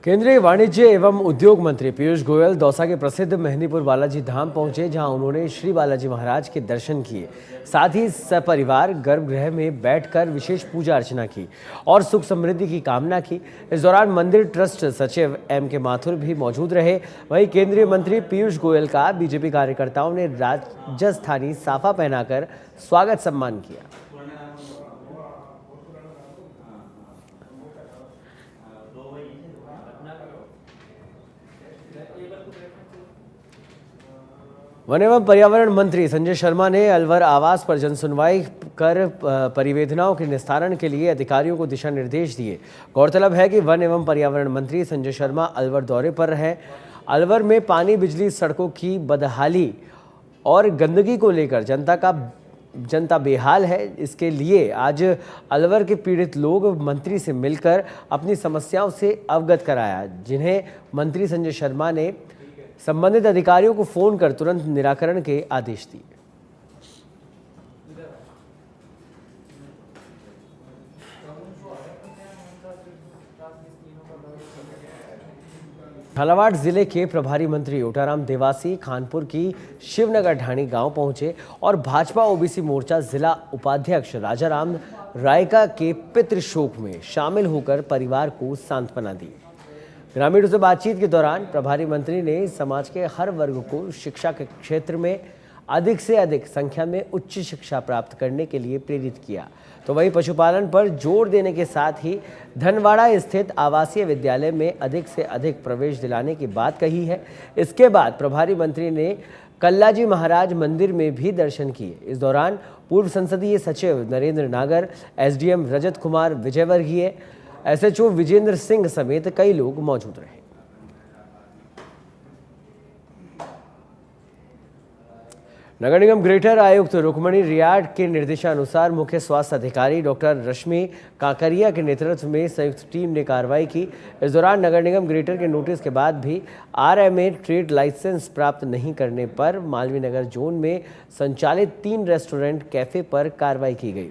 केंद्रीय वाणिज्य एवं उद्योग मंत्री पीयूष गोयल दौसा के प्रसिद्ध मेहंदीपुर बालाजी धाम पहुंचे, जहां उन्होंने श्री बालाजी महाराज के दर्शन किए। साथ ही सपरिवार गर्भगृह में बैठकर विशेष पूजा अर्चना की और सुख समृद्धि की कामना की। इस दौरान मंदिर ट्रस्ट सचिव M.K. माथुर भी मौजूद रहे। वहीं केंद्रीय मंत्री पीयूष गोयल का बीजेपी कार्यकर्ताओं ने राजस्थानी साफा पहनाकर स्वागत सम्मान किया। वन एवं पर्यावरण मंत्री संजय शर्मा ने अलवर आवास पर जनसुनवाई कर परिवेदनाओं के निस्तारण के लिए अधिकारियों को दिशा निर्देश दिए। गौरतलब है कि वन एवं पर्यावरण मंत्री संजय शर्मा अलवर दौरे पर हैं। अलवर में पानी, बिजली, सड़कों की बदहाली और गंदगी को लेकर जनता बेहाल है। इसके लिए आज अलवर के पीड़ित लोग मंत्री से मिलकर अपनी समस्याओं से अवगत कराया, जिन्हें मंत्री संजय शर्मा ने संबंधित अधिकारियों को फोन कर तुरंत निराकरण के आदेश दिए। झालावाड़ जिले के प्रभारी मंत्री ओटाराम देवासी खानपुर की शिवनगर ढाणी गांव पहुंचे और भाजपा ओबीसी मोर्चा जिला उपाध्यक्ष राजाराम रायका के पितृ शोक में शामिल होकर परिवार को सांत्वना दी। ग्रामीणों से बातचीत के दौरान प्रभारी मंत्री ने समाज के हर वर्ग को शिक्षा के क्षेत्र में अधिक से अधिक संख्या में उच्च शिक्षा प्राप्त करने के लिए प्रेरित किया। तो वहीं पशुपालन पर जोर देने के साथ ही धनवाड़ा स्थित आवासीय विद्यालय में अधिक से अधिक प्रवेश दिलाने की बात कही है। इसके बाद प्रभारी मंत्री ने कल्लाजी महाराज मंदिर में भी दर्शन किए। इस दौरान पूर्व संसदीय सचिव नरेंद्र नागर, SDM रजत कुमार विजयवर्गीय, SHO विजेंद्र सिंह समेत कई लोग मौजूद रहे। नगर निगम ग्रेटर आयुक्त रुक्मणी रियाड के निर्देशानुसार मुख्य स्वास्थ्य अधिकारी डॉक्टर रश्मि काकरिया के नेतृत्व में संयुक्त टीम ने कार्रवाई की। इस दौरान नगर निगम ग्रेटर के नोटिस के बाद भी RMA ट्रेड लाइसेंस प्राप्त नहीं करने पर मालवीय नगर जोन में संचालित 3 रेस्टोरेंट कैफे पर कार्रवाई की गई।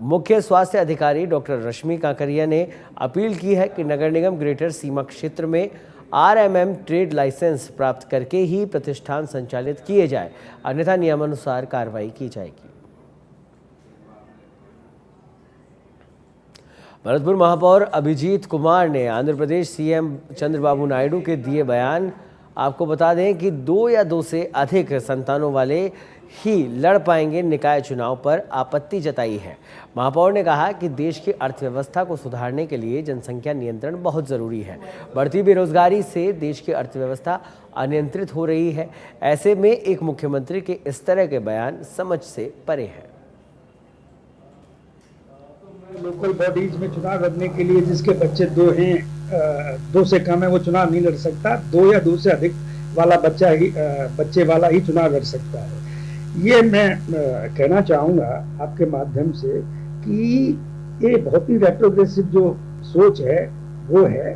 मुख्य स्वास्थ्य अधिकारी डॉक्टर रश्मि काकरिया ने अपील की है कि नगर निगम ग्रेटर सीमा क्षेत्र में RMM ट्रेड लाइसेंस प्राप्त करके ही प्रतिष्ठान संचालित किए जाए, अन्यथा नियमानुसार कार्रवाई की जाएगी। भरतपुर महापौर अभिजीत कुमार ने आंध्र प्रदेश CM चंद्रबाबू नायडू के दिए बयान। आपको बता दें कि 2 या 2 से अधिक संतानों वाले ही लड़ पाएंगे निकाय चुनाव पर आपत्ति जताई है। महापौर ने कहा कि देश की अर्थव्यवस्था को सुधारने के लिए जनसंख्या नियंत्रण बहुत जरूरी है। बढ़ती बेरोजगारी से देश की अर्थव्यवस्था अनियंत्रित हो रही है। ऐसे में एक मुख्यमंत्री के इस तरह के बयान समझ से परे हैं। लोकल बॉडीज में चुनाव लड़ने के लिए जिसके बच्चे 2 हैं, 2 से कम है, वो चुनाव नहीं लड़ सकता। 2 या 2 से अधिक वाला बच्चे वाला ही चुनाव लड़ सकता है। ये मैं कहना चाहूँगा आपके माध्यम से कि ये बहुत ही रेट्रोग्रेसिव जो सोच है वो है।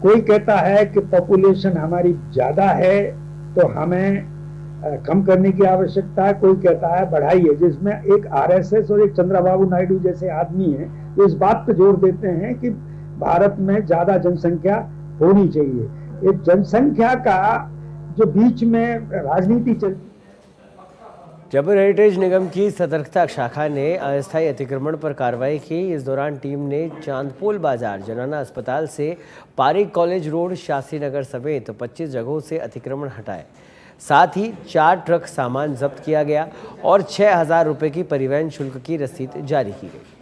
कोई कहता है कि पॉपुलेशन हमारी ज़्यादा है तो हमें कम करने की आवश्यकता है, कोई कहता है बढ़ाइए, जिसमें एक RSS और एक चंद्रबाबू नायडू जैसे आदमी हैं जो इस बात पर जोर देते हैं कि भारत में ज़्यादा जनसंख्या होनी चाहिए। ये जनसंख्या का जो बीच में राजनीति चलती। जयपुर हेरिटेज निगम की सतर्कता शाखा ने अस्थायी अतिक्रमण पर कार्रवाई की। इस दौरान टीम ने चांदपोल बाजार, जनाना अस्पताल से पारिक कॉलेज रोड, शास्त्री नगर समेत 25 जगहों से अतिक्रमण हटाए। साथ ही 4 ट्रक सामान जब्त किया गया और 6,000 रुपये की परिवहन शुल्क की रसीद जारी की गई।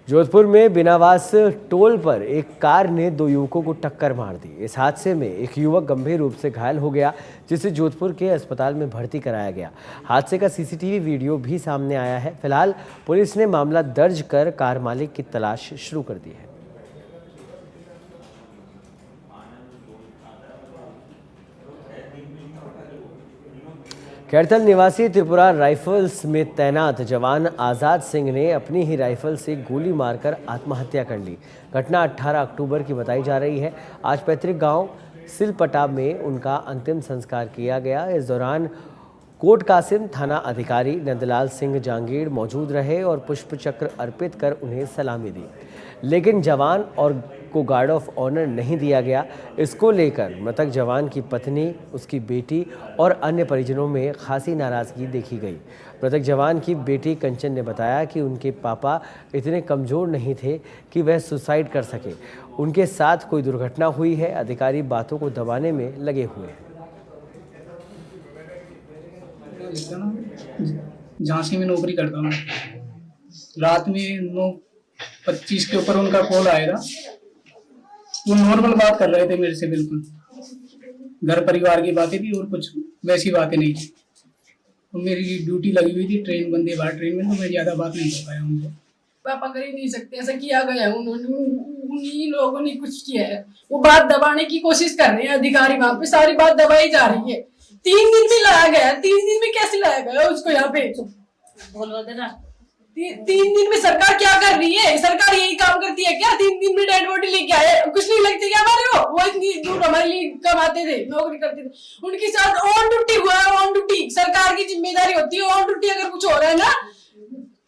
जोधपुर में बिनावास टोल पर एक कार ने 2 युवकों को टक्कर मार दी। इस हादसे में एक युवक गंभीर रूप से घायल हो गया, जिसे जोधपुर के अस्पताल में भर्ती कराया गया। हादसे का CCTV वीडियो भी सामने आया है। फिलहाल पुलिस ने मामला दर्ज कर कार मालिक की तलाश शुरू कर दी है। खैरथल निवासी त्रिपुरा राइफल्स में तैनात जवान आज़ाद सिंह ने अपनी ही राइफल से गोली मारकर आत्महत्या कर ली। घटना 18 अक्टूबर की बताई जा रही है। आज पैतृक गांव सिलपटा में उनका अंतिम संस्कार किया गया। इस दौरान कोट कासिम थाना अधिकारी नंदलाल सिंह जांगीड़ मौजूद रहे और पुष्प चक्र अर्पित कर उन्हें सलामी दी, लेकिन जवान और को गार्ड ऑफ ऑनर नहीं दिया गया। इसको लेकर मृतक जवान की पत्नी, उसकी बेटी और अन्य परिजनों में खासी नाराजगी देखी गई। मृतक जवान की बेटी कंचन ने बताया कि उनके पापा इतने कमज़ोर नहीं थे कि वह सुसाइड कर सके। उनके साथ कोई दुर्घटना हुई है, अधिकारी बातों को दबाने में लगे हुए हैं। झांसी में नौकरी करता हूँ। रात में 9:25 के ऊपर उनका कॉल आएगा। वो नॉर्मल बात कर रहे थे मेरे से, बिल्कुल घर परिवार की बातें थी और कुछ वैसी बातें नहीं थी। तो मेरी ड्यूटी लगी हुई थी ट्रेन वंदे भारत ट्रेन में, तो मैं ज्यादा बात नहीं कर पाया उनको। पापा कर ही नहीं सकते, ऐसा किया गया है उन्होंने, उन्हीं लोगों ने कुछ किया है। वो बात दबाने की कोशिश कर रहे हैं अधिकारी, वहां पे सारी बात दबाई जा रही है। 3 दिन में लाया गया, 3 दिन में कैसे लाया गया उसको यहाँ पे? बोलो देना, 3 दिन में सरकार क्या कर रही है? सरकार यही काम करती है क्या? 3 दिन में डेड बॉडी लेके आए, कुछ नहीं लगती क्या हमारे को? वो इतनी दूर हमारे लिए कमाते थे, नौकरी करते थे, उनके साथ ऑन ड्यूटी हुआ है। ऑन ड्यूटी सरकार की जिम्मेदारी होती है। ऑन ड्यूटी अगर कुछ हो रहा है ना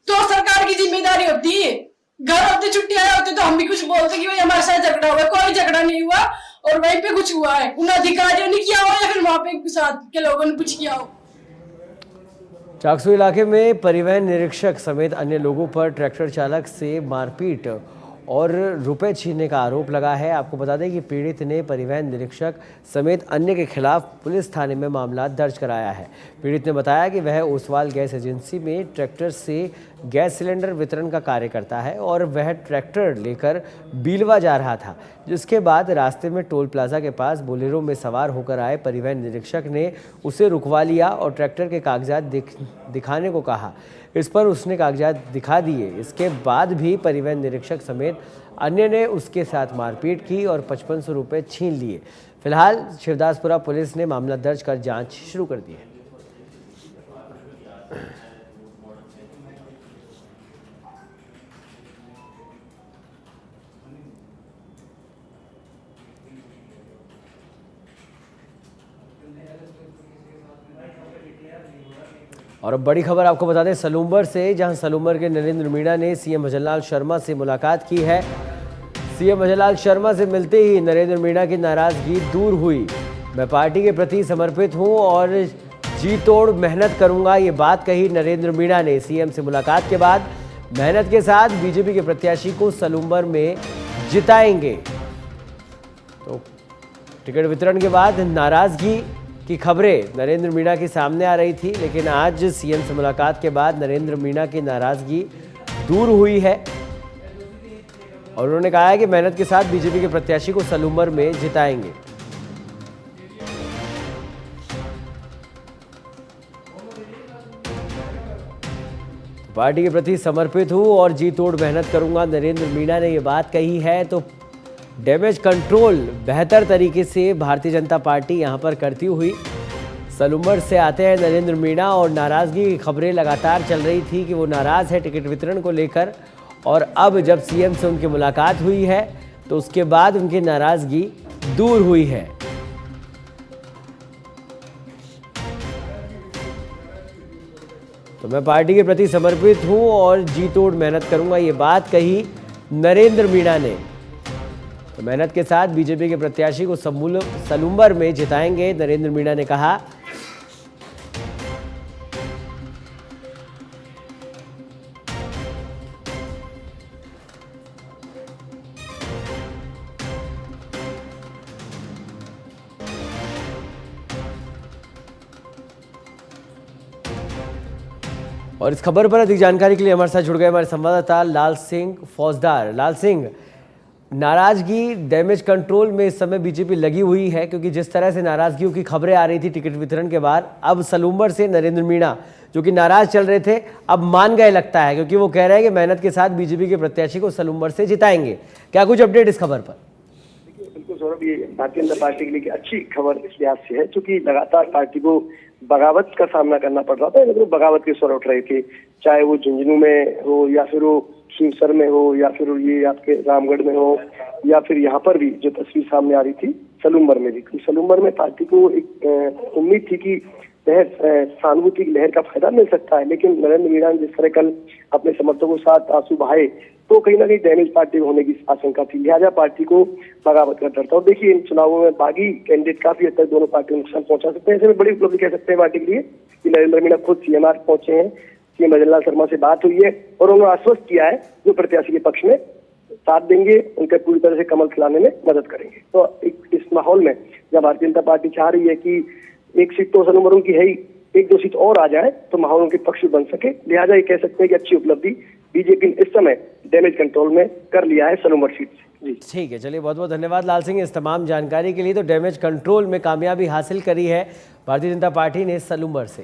तो सरकार की जिम्मेदारी होती है। घर होते छुट्टी आए होते तो हम भी कुछ बोलते कि भाई हमारे साथ झगड़ा हुआ, कोई झगड़ा नहीं हुआ और वहीं पे कुछ हुआ है। उन अधिकारियों ने किया हो या फिर वहां पे साथ के लोगों ने कुछ किया हो। चाकसू इलाके में परिवहन निरीक्षक समेत अन्य लोगों पर ट्रैक्टर चालक से मारपीट और रुपए छीनने का आरोप लगा है। आपको बता दें कि पीड़ित ने परिवहन निरीक्षक समेत अन्य के खिलाफ पुलिस थाने में मामला दर्ज कराया है। पीड़ित ने बताया कि वह ओसवाल गैस एजेंसी में ट्रैक्टर से गैस सिलेंडर वितरण का कार्य करता है और वह ट्रैक्टर लेकर बीलवा जा रहा था, जिसके बाद रास्ते में टोल प्लाजा के पास बोलेरो में सवार होकर आए परिवहन निरीक्षक ने उसे रुकवा लिया और ट्रैक्टर के कागजात दिखाने को कहा। इस पर उसने कागजात दिखा दिए। इसके बाद भी परिवहन निरीक्षक समेत अन्य ने उसके साथ मारपीट की और 5500 रुपये छीन लिए। फिलहाल शिवदासपुरा पुलिस ने मामला दर्ज कर जांच शुरू कर दी है। और अब बड़ी खबर आपको बता दें सलूम्बर से, जहां सलूम्बर के नरेंद्र मीणा ने सीएम भजनलाल शर्मा से मुलाकात की है। सीएम भजनलाल शर्मा से मिलते ही नरेंद्र मीणा की नाराजगी दूर हुई। मैं पार्टी के प्रति समर्पित हूं और जी तोड़ मेहनत करूंगा, ये बात कही नरेंद्र मीणा ने। सीएम से मुलाकात के बाद मेहनत के साथ बीजेपी के प्रत्याशी को सलूम्बर में जिताएंगे। तो टिकट वितरण के बाद नाराजगी की खबरें नरेंद्र मीणा के सामने आ रही थी, लेकिन आज सीएम से मुलाकात के बाद नरेंद्र मीणा की नाराजगी दूर हुई है और उन्होंने कहा है कि मेहनत के साथ बीजेपी के प्रत्याशी को सलूम्बर में जिताएंगे। पार्टी के प्रति समर्पित हूं और जी तोड़ मेहनत करूंगा, नरेंद्र मीणा ने यह बात कही है। तो डैमेज कंट्रोल बेहतर तरीके से भारतीय जनता पार्टी यहां पर करती हुई सलूम्बर से आते हैं नरेंद्र मीणा और नाराज़गी की खबरें लगातार चल रही थी कि वो नाराज़ है टिकट वितरण को लेकर, और अब जब सीएम से उनकी मुलाकात हुई है तो उसके बाद उनकी नाराज़गी दूर हुई है। तो मैं पार्टी के प्रति समर्पित हूं और जी तोड़ मेहनत करूंगा, ये बात कही नरेंद्र मीणा ने। तो मेहनत के साथ बीजेपी के प्रत्याशी को सलूम्बर में जिताएंगे, नरेंद्र मीणा ने कहा। और इस खबर पर अधिक जानकारी के लिए हमारे साथ जुड़ गए हमारे संवाददाता लाल सिंह फौजदार। लाल सिंह, नाराजगी डैमेज कंट्रोल में इस समय बीजेपी लगी हुई है, क्योंकि जिस तरह से नाराजगियों की खबरें आ रही थी टिकट वितरण के बाद, अब सलूम्बर से नरेंद्र मीणा जो कि नाराज चल रहे थे अब मान गए लगता है, क्योंकि वो कह रहे हैं कि मेहनत के साथ बीजेपी के प्रत्याशी को सलूम्बर से जिताएंगे। क्या कुछ अपडेट इस खबर पर? बिल्कुल सौरभ, ये भारतीय जनता पार्टी के लिए अच्छी खबर इस लिहाज से है क्योंकि लगातार पार्टी को बगावत का सामना करना पड़ रहा था। लेकिन बगावत के स्वर उठ रहे थे, चाहे वो झुंझुनू में हो या फिर वो खींवसर में हो या फिर ये आपके रामगढ़ में हो या फिर यहाँ पर भी जो तस्वीर सामने आ रही थी सलूम्बर में भी, क्योंकि सलूम्बर में पार्टी को एक उम्मीद थी कि सहानुभूति की लहर का फायदा मिल सकता है, लेकिन नरेंद्र मीणा ने जिस तरह कल अपने समर्थकों के साथ आंसू बहाए तो कहीं ना कहीं डैमेज पार्टी होने की आशंका थी, लिहाजा पार्टी को बगावत का डर था। और देखिए इन चुनावों में बागी कैंडिडेट काफी हद तक दोनों पार्टियों को नुकसान पहुंचा सकते हैं। ऐसे में बड़ी उपलब्धि कह सकते हैं पार्टी के लिए कि नरेंद्र मीणा खुद सीएमआर पहुंचे हैं, सीएम भजनलाल शर्मा से बात हुई है और उन्होंने आश्वस्त किया है जो प्रत्याशी के पक्ष में साथ देंगे, उनके पूरी तरह से कमल खिलाने में मदद करेंगे। तो इस माहौल में जब भारतीय जनता पार्टी चाह रही है कि एक सीट तो सलूम्बर उनकी है ही, एक दो सीट और आ जाए तो माहौल उनके पक्ष में बन सके, लिहाजा ये कह सकते हैं कि अच्छी उपलब्धि बीजेपी ने इस समय डैमेज कंट्रोल में कर लिया है सलूम्बर सीट से। जी ठीक है, चलिए बहुत बहुत धन्यवाद लाल सिंह इस तमाम जानकारी के लिए। तो डैमेज कंट्रोल में कामयाबी हासिल करी है भारतीय जनता पार्टी ने सलूम्बर से।